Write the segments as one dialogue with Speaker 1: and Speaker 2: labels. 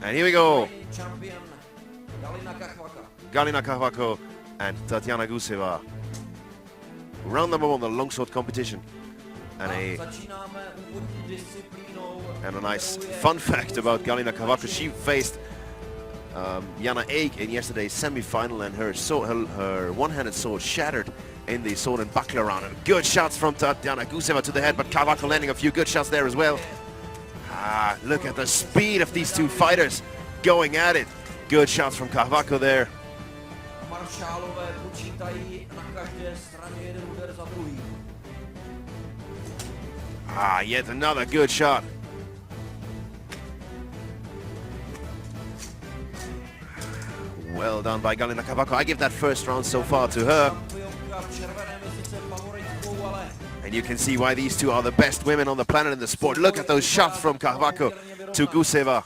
Speaker 1: And here we go. Galina Kahvako and Tatiana Guseva. Round number 1, the longsword competition. And a nice fun fact about Galina Kahvako: she faced Jana Eek in yesterday's semi-final, and her one-handed sword shattered in the sword and buckler round. And good shots from Tatiana Guseva to the head, but Kahvako landing a few good shots there as well. Look at the speed of these two fighters going at it. Good shots from Kahvako there. Yet another good shot. Well done by Galina Kahvako. I give that first round so far to her. And you can see why these two are the best women on the planet in the sport. Look at those shots from Kahvako to Guseva.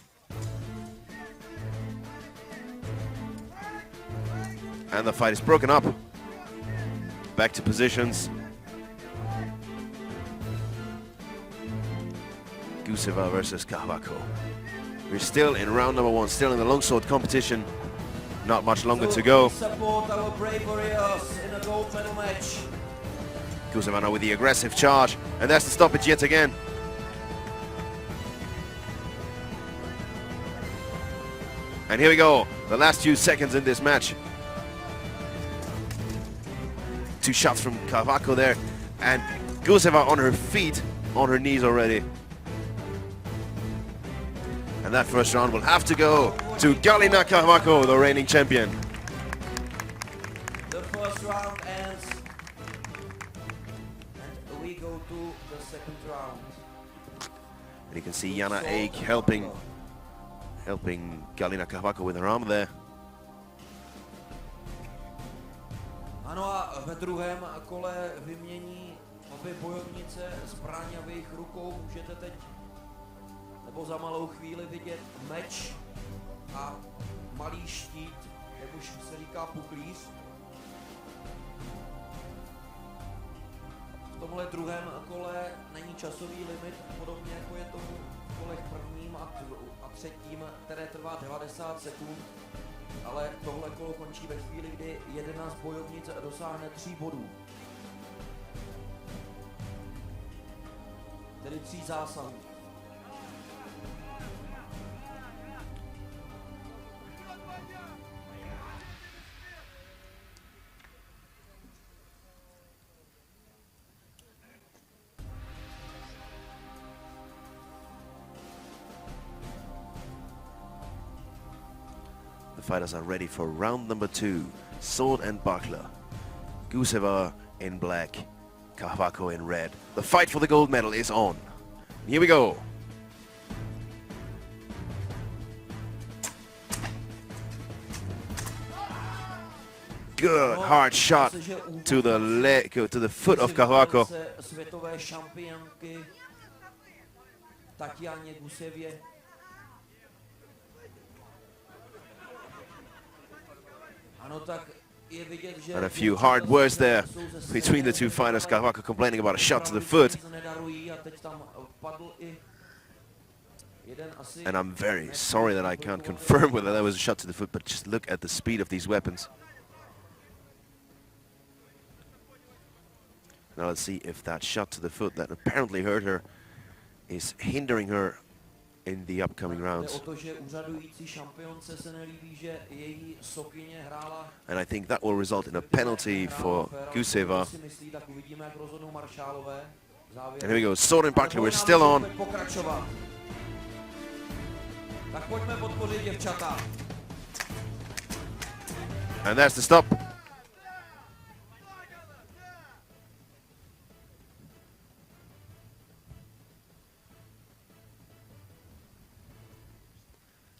Speaker 1: And the fight is broken up. Back to positions. Guseva versus Kahvako. We're still in round number 1, still in the longsword competition. Not much longer to go. Guseva now with the aggressive charge, and that's the stoppage yet again. And here we go, the last few seconds in this match. 2 shots from Kahvako there, and Guseva on her feet, on her knees already. And that first round will have to go to Galina Kahvako, the reigning champion.
Speaker 2: The first round ends, and we go to the second round.
Speaker 1: And you can see Jana Eek helping Galina Kahvako with her arm there.
Speaker 2: Ano, a ve druhém kole vymění obě bojovnice zbraň v jejich rukou. Můžete teď nebo za malou chvíli vidět meč a malý štít, jak už se říká puklíř. V tomhle druhém kole není časový limit, podobně jako je tomu v kolech prvním a třetím, které trvá 90 sekund. Ale tohle kolo končí ve chvíli, kdy 11 bojovnic dosáhne 3 bodů. Tedy 3 zásahů.
Speaker 1: Fighters are ready for round number 2. Sword and buckler. Guseva in black, Kahvako in red. The fight for the gold medal is on. Here we go. Good hard shot to the leg, to the foot of Kahvako.
Speaker 2: Světové šampionky Tatianě Gusevě.
Speaker 1: And a few hard words there between the two fighters. Kahvako complaining about a shot to the foot. And I'm very sorry that I can't confirm whether that was a shot to the foot, but just look at the speed of these weapons. Now let's see if that shot to the foot that apparently hurt her is hindering her in the upcoming rounds. And I think that will result in a penalty for Guseva. And here we go, sword and buckler, we're still on. And that's the stop.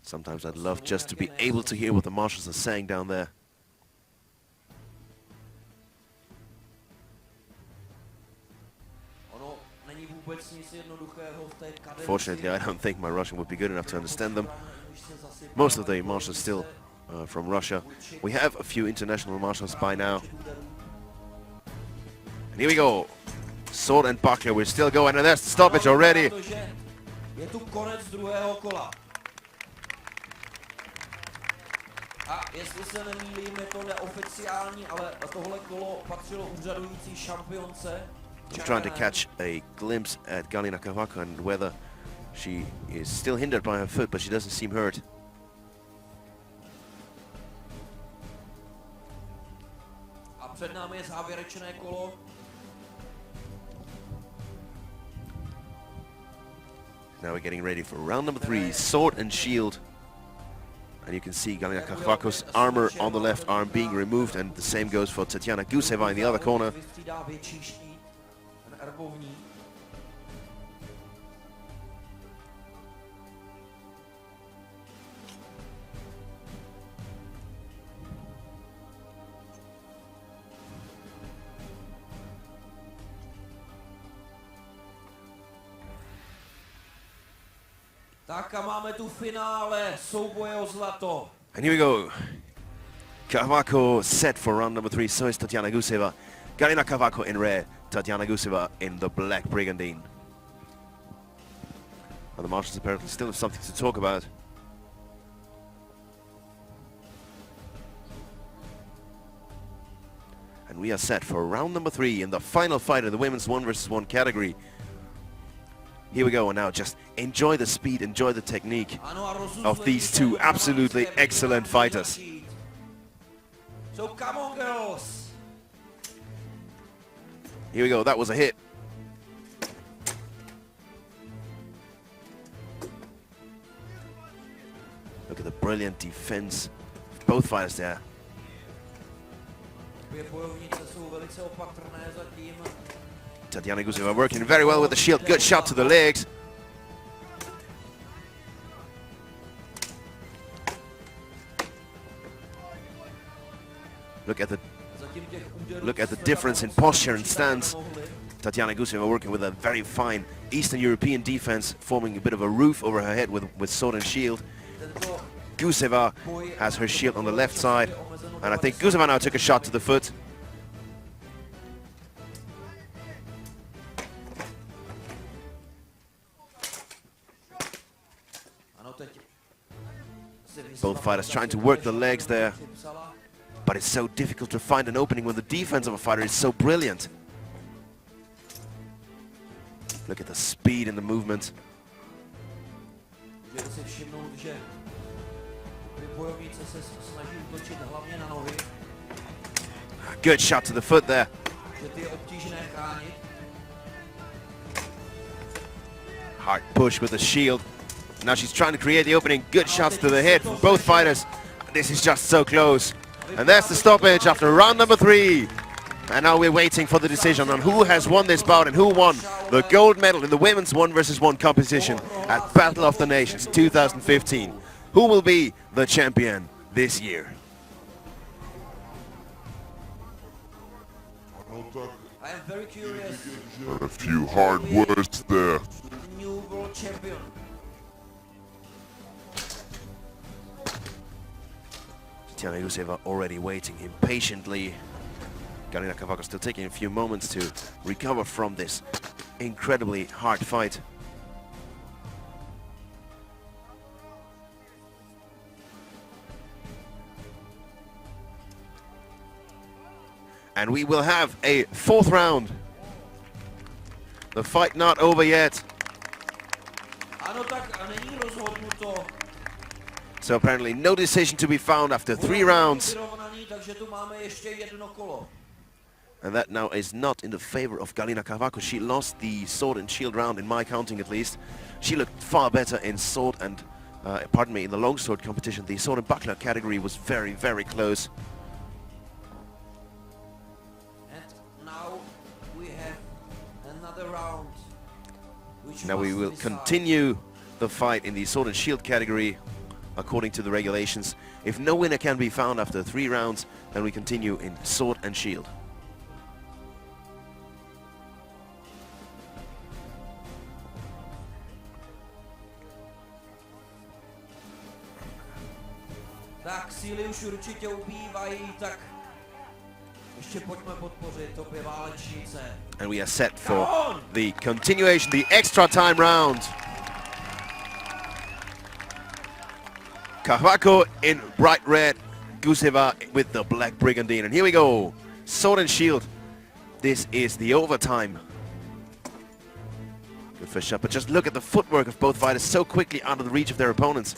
Speaker 1: Sometimes I'd love just to be able to hear what the marshals are saying down there. Fortunately, I don't think my Russian would be good enough to understand them. Most of the marshals still from Russia. We have a few international marshals by now. And here we go. Sword and buckler, we're still going, and that's the stoppage already.
Speaker 2: Je tu konec druhého kola. A jestli se nemýlím, je to neoficiální, ale tohle kolo patřilo úřadující šampionce.
Speaker 1: She's trying to catch a glimpse at Galina Cavaco and whether she is still hindered by her foot, but she doesn't seem hurt.
Speaker 2: A před námi je závěrečné kolo.
Speaker 1: Now we're getting ready for round number 3, sword and shield. And you can see Galina Cavaco's armor on the left arm being removed, and the same goes for Tatiana Guseva in the other corner.
Speaker 2: Tak a máme tu finále souboje o zlato.
Speaker 1: And here we go. Cavaco set for round number 3, so is Tatiana Guseva. Galina Cavaco in red, Tatiana Guseva in the black brigandine. And the marshals apparently still have something to talk about. And we are set for round number 3 in the final fight of the women's 1 versus 1 category. Here we go, and now just enjoy the speed, enjoy the technique of these two absolutely excellent fighters.
Speaker 2: So come on, girls.
Speaker 1: Here we go, that was a hit. Look at the brilliant defense of both fighters there. Tatiana Guseva working very well with the shield. Good shot to the legs. Look at the difference in posture and stance. Tatiana Guseva working with a very fine Eastern European defense, forming a bit of a roof over her head with sword and shield. Guseva has her shield on the left side, and I think Guseva now took a shot to the foot. Both fighters trying to work the legs there, but it's so difficult to find an opening when the defense of a fighter is so brilliant. Look at the speed and the movement. Good shot to the foot there. Hard push with the shield. Now she's trying to create the opening. Good shots to the head from both fighters. This is just so close. And there's the stoppage after round number 3. And now we're waiting for the decision on who has won this bout and who won the gold medal in the women's 1 versus 1 competition at Battle of the Nations 2015. Who will be the champion this year?
Speaker 2: I am very curious.
Speaker 3: A few hard words there.
Speaker 2: New world champion.
Speaker 1: Tatiana Guseva already waiting impatiently. Galina Cavaco still taking a few moments to recover from this incredibly hard fight. And we will have a 4th round. The fight not over yet.
Speaker 2: Ano, tak není rozhodnuto.
Speaker 1: So apparently no decision to be found after 3 rounds.
Speaker 2: Takže tu máme ještě jedno kolo.
Speaker 1: And that now is not in the favor of Galina Cavaco. She lost the sword and shield round, in my counting at least. She looked far better in sword and, in the longsword competition. The sword and buckler category was very, very close.
Speaker 2: And now we have another round.
Speaker 1: Now we will continue the fight in the sword and shield category according to the regulations. If no winner can be found after 3 rounds, then we continue in sword and shield.
Speaker 2: Tak síly už určitě ubývají, tak ještě pojďme podpořit obě válečnice.
Speaker 1: And we are set for the continuation, the extra time round. Kahvako in bright red, Guseva with the black brigandine. And here we go, sword and shield. This is the overtime. Good first shot, but just look at the footwork of both fighters so quickly out of the reach of their opponents.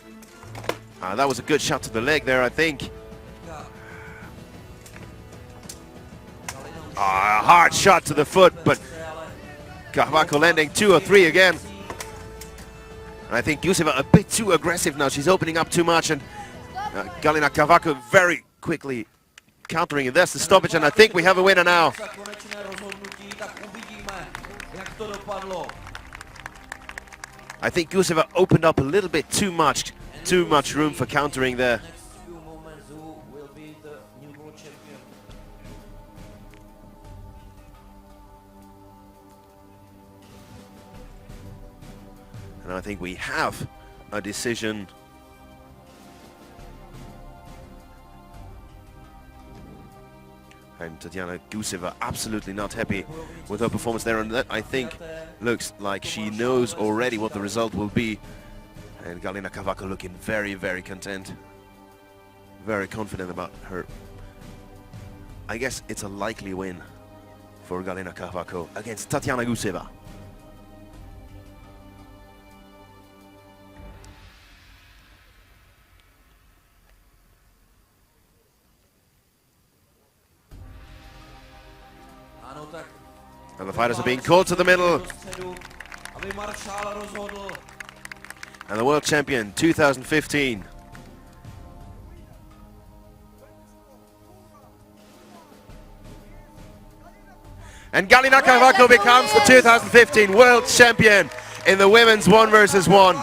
Speaker 1: That was a good shot to the leg there, I think. A hard shot to the foot, but Kahvako landing 2 or 3 again. And I think Guseva a bit too aggressive now. She's opening up too much, and Galina Kahvako very quickly countering. And that's the stoppage, and I think we have a winner now. I think Guseva opened up a little bit too much room for countering there. And I think we have a decision. And Tatiana Guseva absolutely not happy with her performance there, and that, I think, looks like she knows already what the result will be. And Galina Kahvako looking very, very content, very confident about her. I guess it's a likely win for Galina Kahvako against Tatiana Guseva. And the fighters are being called to the middle. And the world champion 2015. And Galina Kahvako becomes the 2015 world champion in the women's 1 versus 1.